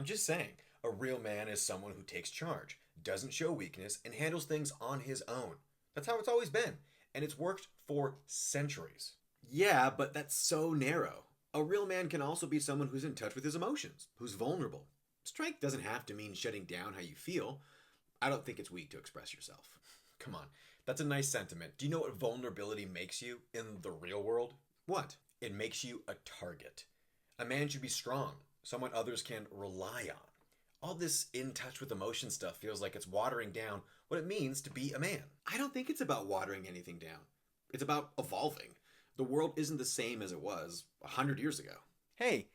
I'm just saying, a real man is someone who takes charge, doesn't show weakness, and handles things on his own. That's how it's always been, and it's worked for centuries. Yeah, but that's so narrow. A real man can also be someone who's in touch with his emotions, who's vulnerable. Strength doesn't have to mean shutting down how you feel. I don't think it's weak to express yourself. Come on, that's a nice sentiment. Do you know what vulnerability makes you in the real world? What? It makes you a target. A man should be strong, someone others can rely on. All this in touch with emotion stuff feels like it's watering down what it means to be a man. I don't think it's about watering anything down. It's about evolving. The world isn't the same as it was 100 years ago. Hey,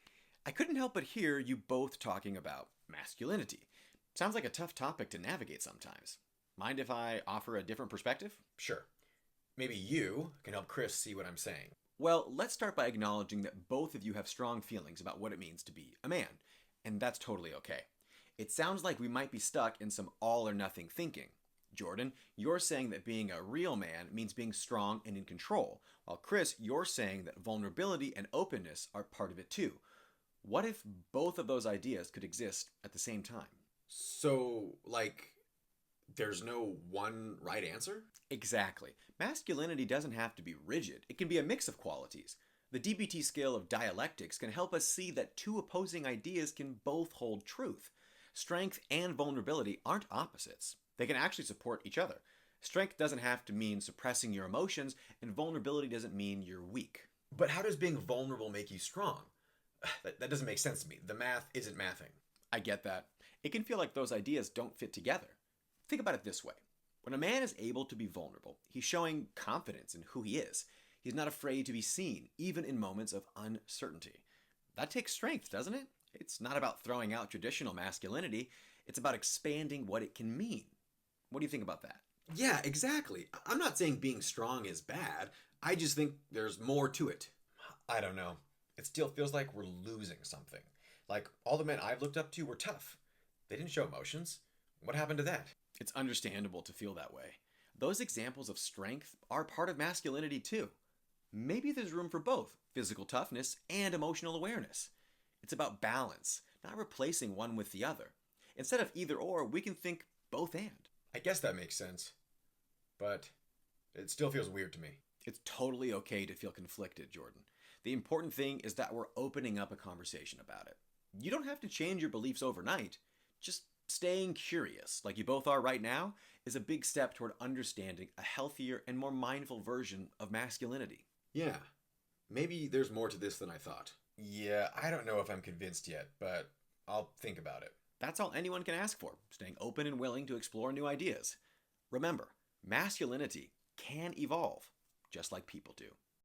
I couldn't help but hear you both talking about masculinity. Sounds like a tough topic to navigate sometimes. Mind if I offer a different perspective? Sure. Maybe you can help Chris see what I'm saying. Well, let's start by acknowledging that both of you have strong feelings about what it means to be a man, and that's totally okay. It sounds like we might be stuck in some all or nothing thinking. Jordan, you're saying that being a real man means being strong and in control, while Chris, you're saying that vulnerability and openness are part of it too. What if both of those ideas could exist at the same time? So, there's no one right answer? Exactly. Masculinity doesn't have to be rigid. It can be a mix of qualities. The DBT scale of dialectics can help us see that two opposing ideas can both hold truth. Strength and vulnerability aren't opposites. They can actually support each other. Strength doesn't have to mean suppressing your emotions, and vulnerability doesn't mean you're weak. But how does being vulnerable make you strong? That doesn't make sense to me. The math isn't mathing. I get that. It can feel like those ideas don't fit together. Think about it this way. When a man is able to be vulnerable, he's showing confidence in who he is. He's not afraid to be seen, even in moments of uncertainty. That takes strength, doesn't it? It's not about throwing out traditional masculinity. It's about expanding what it can mean. What do you think about that? Yeah, exactly. I'm not saying being strong is bad. I just think there's more to it. I don't know. It still feels like we're losing something. Like, all the men I've looked up to were tough. They didn't show emotions. What happened to that? It's understandable to feel that way. Those examples of strength are part of masculinity too. Maybe there's room for both physical toughness and emotional awareness. It's about balance, not replacing one with the other. Instead of either or, we can think both and. I guess that makes sense. But it still feels weird to me. It's totally okay to feel conflicted, Jordan. The important thing is that we're opening up a conversation about it. You don't have to change your beliefs overnight. Just staying curious, like you both are right now, is a big step toward understanding a healthier and more mindful version of masculinity. Yeah, maybe there's more to this than I thought. Yeah, I don't know if I'm convinced yet, but I'll think about it. That's all anyone can ask for, staying open and willing to explore new ideas. Remember, masculinity can evolve, just like people do.